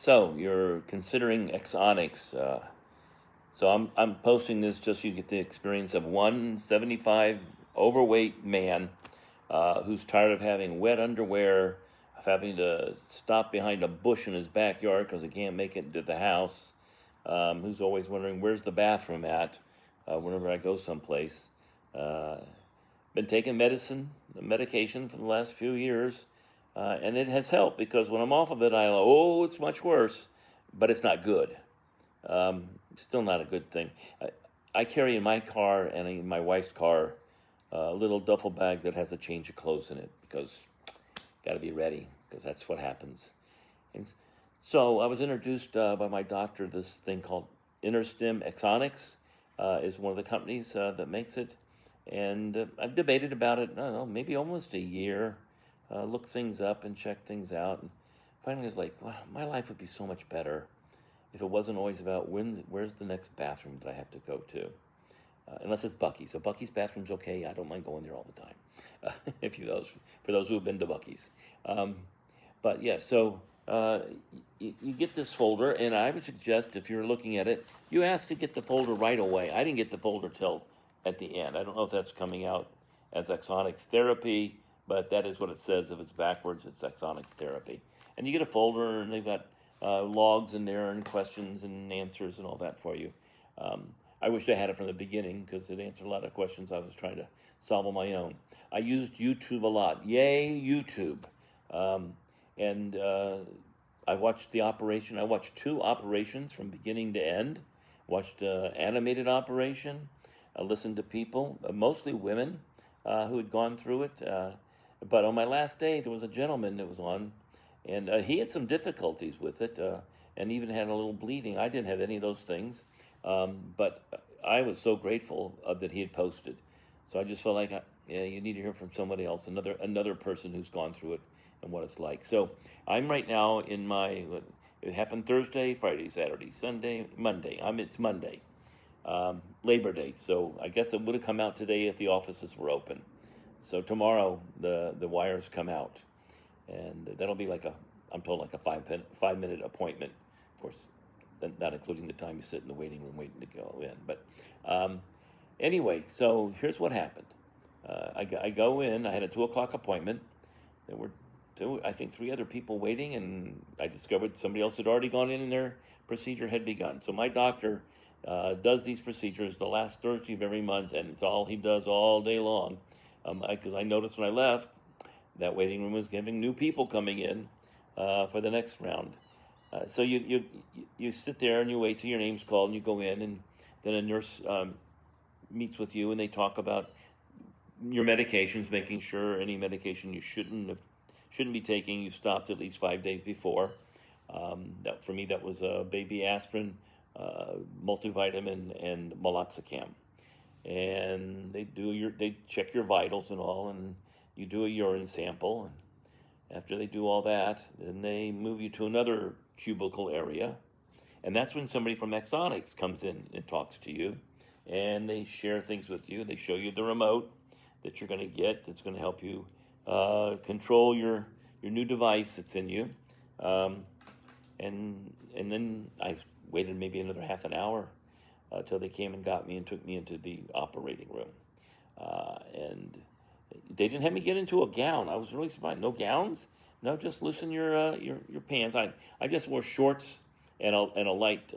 So you're considering Axonics. So I'm posting this just so you get the experience of one 75 overweight man who's tired of having wet underwear, of having to stop behind a bush in his backyard because he can't make it to the house. Who's always wondering where's the bathroom at whenever I go someplace. Been taking medication for the last few years. And it has helped because when I'm off of it, it's much worse, but it's not good. Still not a good thing. I carry in my car and in my wife's car a little duffel bag that has a change of clothes in it because got to be ready because that's what happens. And so I was introduced by my doctor this thing called InterStim Axonics is one of the companies that makes it. And I've debated about it, I don't know, maybe almost a year. Look things up and check things out. And finally, I was like, wow, my life would be so much better if it wasn't always about where's the next bathroom that I have to go to. Unless it's Buc-ee's. So Buc-ee's bathroom's okay. I don't mind going there all the time. For those who have been to Buc-ee's. But yeah, so you get this folder, and I would suggest if you're looking at it, you ask to get the folder right away. I didn't get the folder till at the end. I don't know if that's coming out as Axonics Therapy, but that is what it says. If it's backwards, it's Axonics Therapy. And you get a folder, and they've got logs in there and questions and answers and all that for you. I wish I had it from the beginning because it answered a lot of questions I was trying to solve on my own. I used YouTube a lot. Yay, YouTube. And I watched the operation. I watched 2 operations from beginning to end. Watched animated operation. I listened to people, mostly women, who had gone through it. But on my last day, there was a gentleman that was on, and he had some difficulties with it, and even had a little bleeding. I didn't have any of those things, but I was so grateful that he had posted. So I just felt like, you need to hear from somebody else, another person who's gone through it and what it's like. So I'm right now in it happened Thursday, Friday, Saturday, Sunday, Monday. It's Monday, Labor Day. So I guess it would have come out today if the offices were open. So tomorrow the wires come out, and that'll be I'm told like a 5-minute appointment. Of course, not including the time you sit in the waiting room waiting to go in. But anyway, so here's what happened. I go in. I had a 2:00 appointment. There were 3 other people waiting, and I discovered somebody else had already gone in and their procedure had begun. So my doctor does these procedures the last Thursday of every month, and it's all he does all day long. Because I noticed when I left, that waiting room was having new people coming in for the next round. So you sit there and you wait till your name's called, and you go in, and then a nurse meets with you, and they talk about your medications, making sure any medication you shouldn't be taking you stopped at least 5 days before. That for me, that was baby aspirin, multivitamin, and meloxicam. And they check your vitals and all, and you do a urine sample. And after they do all that, then they move you to another cubicle area, and that's when somebody from Axonics comes in and talks to you, and they share things with you. They show you the remote that you're going to get that's going to help you control your new device that's in you, and then I waited maybe another half an hour till they came and got me and took me into the operating room. And they didn't have me get into a gown. I was really surprised. No gowns? No, just loosen your pants. I just wore shorts and a light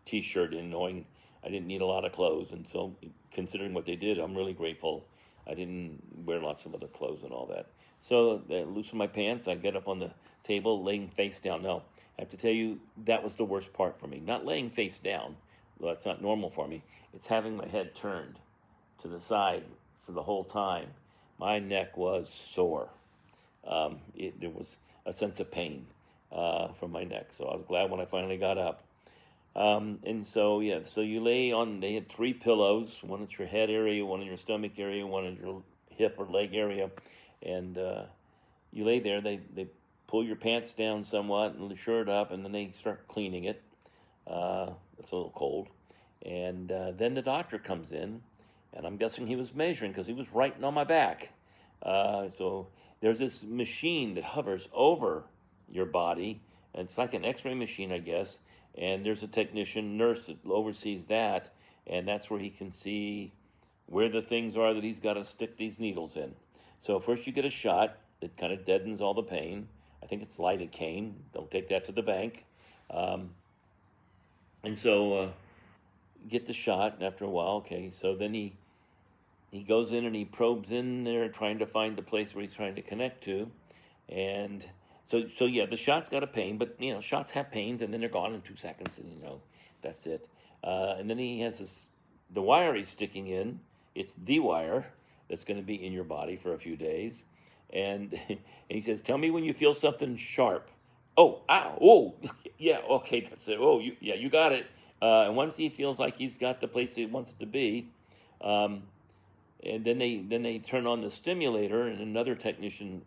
t-shirt, and knowing I didn't need a lot of clothes. And so, considering what they did, I'm really grateful. I didn't wear lots of other clothes and all that. So they loosened my pants. I get up on the table, laying face down. No, I have to tell you, that was the worst part for me. Not laying face down. Well, that's not normal for me. It's having my head turned to the side for the whole time. My neck was sore. There was a sense of pain from my neck. So I was glad when I finally got up. And so you lay on, they had 3 pillows, one at your head area, one in your stomach area, one in your hip or leg area. And you lay there, they pull your pants down somewhat and the shirt up, and then they start cleaning it. It's a little cold. And then the doctor comes in, and I'm guessing he was measuring because he was writing on my back. So there's this machine that hovers over your body, And it's like an X-ray machine, I guess. And there's a technician, nurse that oversees that, and that's where he can see where the things are that he's got to stick these needles in. So first you get a shot that kind of deadens all the pain. I think it's lidocaine. Don't take that to the bank. And so get the shot, and after a while, okay. So then he goes in and he probes in there, trying to find the place where he's trying to connect to, and so yeah, the shot's got a pain, but shots have pains, and then they're gone in 2 seconds, and that's it. And then he has the wire he's sticking in. It's the wire that's going to be in your body for a few days, and and he says, "Tell me when you feel something sharp." Oh, ow, oh, yeah, okay, that's it. Oh, you got it. And once he feels like he's got the place he wants it to be, and then they turn on the stimulator, and another technician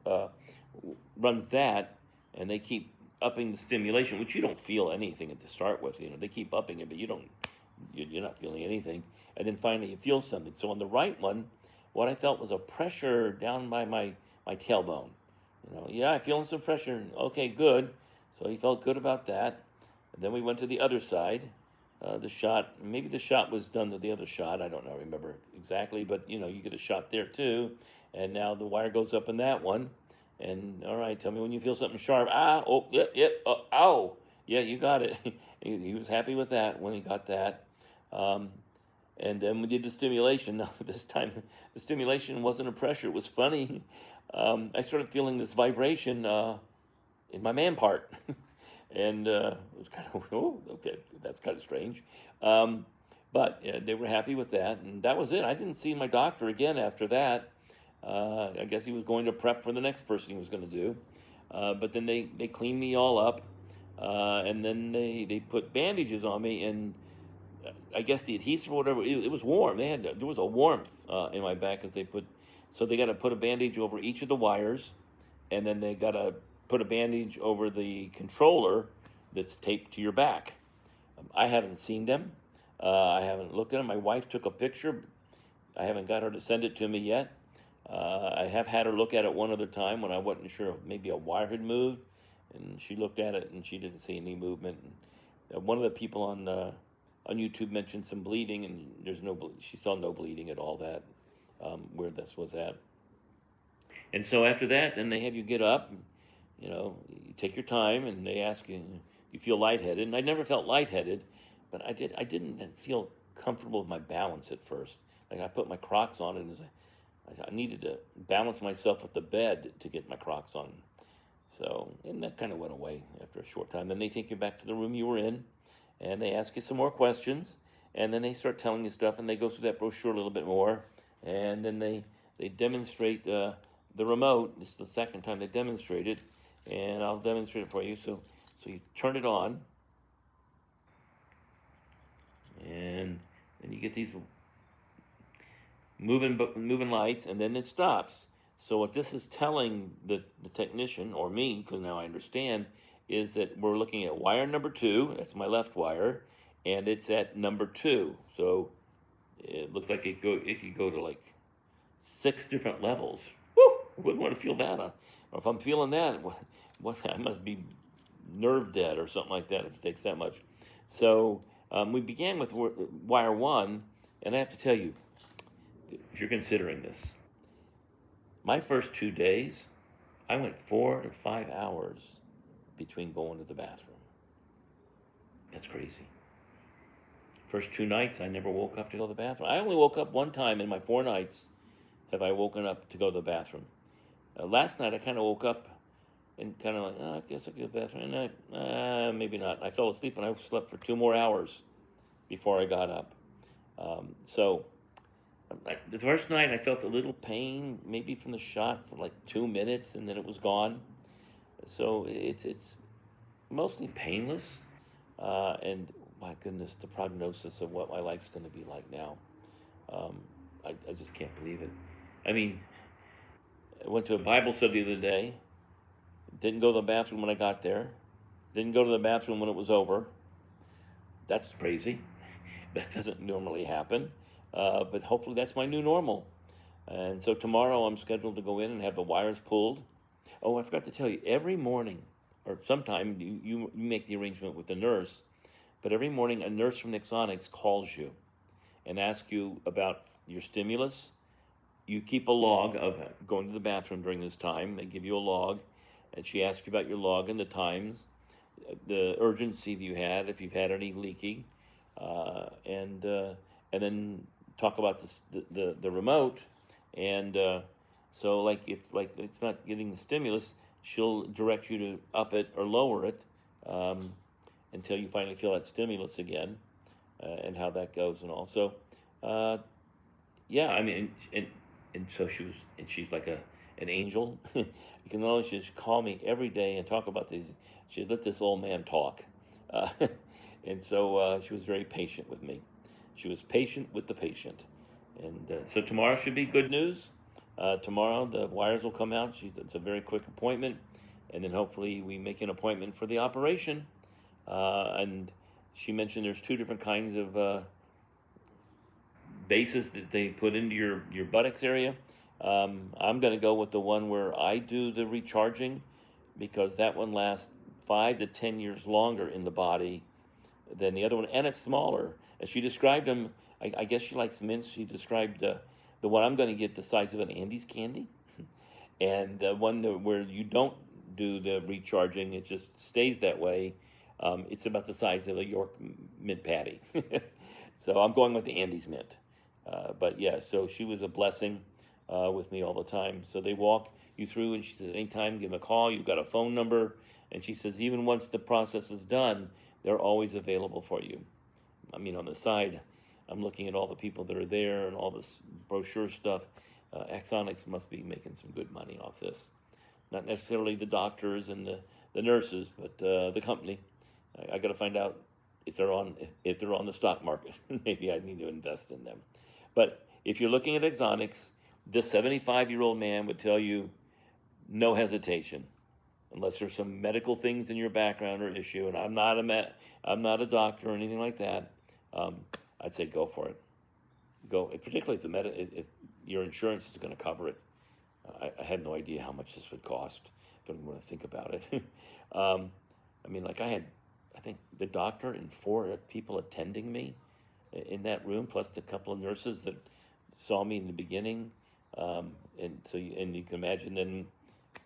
runs that, and they keep upping the stimulation, which you don't feel anything to start with. They keep upping it, but you're not feeling anything. And then finally you feel something. So on the right one, what I felt was a pressure down by my tailbone. Yeah, I'm feeling some pressure. Okay, good. So he felt good about that. And then we went to the other side. The shot, maybe the shot was done to the other shot. I don't know, remember exactly, but you get a shot there too. And now the wire goes up in that one. And all right, tell me when you feel something sharp. Oh, yeah, ow. Yeah, you got it. He was happy with that when he got that. And then we did the stimulation. Now, this time, the stimulation wasn't a pressure. It was funny. I started feeling this vibration in my man part. And it was kind of, oh, okay, that's kind of strange. But they were happy with that. And that was it. I didn't see my doctor again after that. I guess he was going to prep for the next person he was going to do. But then they cleaned me all up. And then they put bandages on me, and I guess the adhesive or whatever, it was warm. There was a warmth in my back as they got to put a bandage over each of the wires, and then they got to put a bandage over the controller that's taped to your back. I haven't seen them. I haven't looked at them. My wife took a picture. I haven't got her to send it to me yet. I have had her look at it one other time when I wasn't sure if maybe a wire had moved, and she looked at it and she didn't see any movement. And one of the people on YouTube mentioned some bleeding, and she saw no bleeding at all. That where this was at. And so after that, then they have you get up. You take your time, and they ask you, you feel lightheaded. And I never felt lightheaded, but I didn't feel comfortable with my balance at first. Like I put my Crocs on, and I needed to balance myself with the bed to get my Crocs on. So, and that kind of went away after a short time. Then they take you back to the room you were in, and they ask you some more questions, and then they start telling you stuff, and they go through that brochure a little bit more, and then they demonstrate the remote. This is the second time they demonstrate it, and I'll demonstrate it for you. So you turn it on, and then you get these moving lights, and then it stops. So what this is telling the technician, or me, because now I understand, is that we're looking at wire number 2. That's my left wire, and it's at number 2. So it looked like it could go to like 6 different levels. Woo! Wouldn't want to feel that. Or if I'm feeling that, I must be nerve dead or something like that if it takes that much. So we began with wire 1, and I have to tell you, if you're considering this, my first 2 days, I went 4 to 5 hours between going to the bathroom. That's crazy. First 2 nights, I never woke up to go to the bathroom. I only woke up one time in my 4 nights have I woken up to go to the bathroom. Last night, I kind of woke up and kind of like, I guess I'll go to the bathroom. And maybe not. I fell asleep, and I slept for 2 more hours before I got up. The first night, I felt a little pain, maybe from the shot for like 2 minutes, and then it was gone. So it's mostly painless, and my goodness, the prognosis of what my life's going to be like now, I just can't believe it. I mean, I went to a Bible study the other day, didn't go to the bathroom when I got there, didn't go to the bathroom when it was over. That's crazy. That doesn't normally happen. But hopefully that's my new normal. And so tomorrow I'm scheduled to go in and have the wires pulled. Oh, I forgot to tell you, every morning or sometime you make the arrangement with the nurse, but every morning a nurse from the Axonics calls you and asks you about your stimulus. You keep a log of going to the bathroom during this time. They give you a log, and she asks you about your log and the times, the urgency that you had, if you've had any leaking, and then talk about the remote. And so, like, if like it's not getting the stimulus, she'll direct you to up it or lower it, until you finally feel that stimulus again, and how that goes and all. So, yeah, I mean, and so she's like an angel. You can always just call me every day and talk about these. She let this old man talk, uh, and so she was very patient with me. She was patient with the patient, and so tomorrow should be good news. Tomorrow the wires will come out. It's a very quick appointment, and then hopefully we make an appointment for the operation. And she mentioned there's two different kinds of bases that they put into your buttocks area. I'm going to go with the one where I do the recharging, because that one lasts 5 to 10 years longer in the body than the other one, and it's smaller. And she described them. I guess she likes mints. She described the one I'm going to get the size of an Andes candy, and the one where you don't do the recharging, it just stays that way. It's about the size of a York mint patty. So I'm going with the Andes mint. But yeah, so she was a blessing with me all the time. So they walk you through, and she says, anytime, give them a call. You've got a phone number. And she says, even once the process is done, they're always available for you. I mean, on the side, I'm looking at all the people that are there and all this brochure stuff. Axonics must be making some good money off this. Not necessarily the doctors and the nurses, but the company. I got to find out if they're on the stock market. Maybe I need to invest in them. But if you're looking at Axonics, this 75-year-old man would tell you no hesitation, unless there's some medical things in your background or issue. And I'm not a doctor or anything like that. I'd say go for it. Go, particularly if your insurance is going to cover it. I had no idea how much this would cost. Don't even want to think about it. I mean, like I think the doctor and 4 people attending me in that room, plus the couple of nurses that saw me in the beginning. And you can imagine then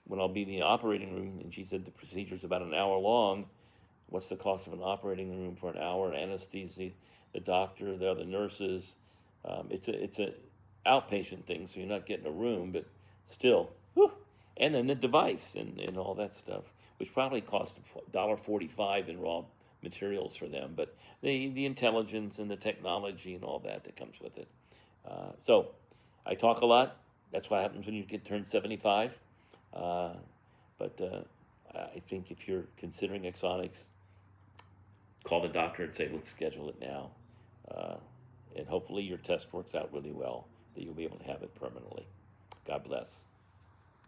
when I'll be in the operating room, and she said the procedure's about an hour long. What's the cost of an operating room for an hour? Anesthesia, the doctor, the other nurses. It's a outpatient thing, so you're not getting a room, but still. Whew. And then the device and all that stuff, which probably cost $1.45 in raw materials for them, but the intelligence and the technology and all that comes with it. So I talk a lot. That's what happens when you turn 75. But I think if you're considering Axonics, call the doctor and say, let's schedule it now. And hopefully your test works out really well, that you'll be able to have it permanently. God bless.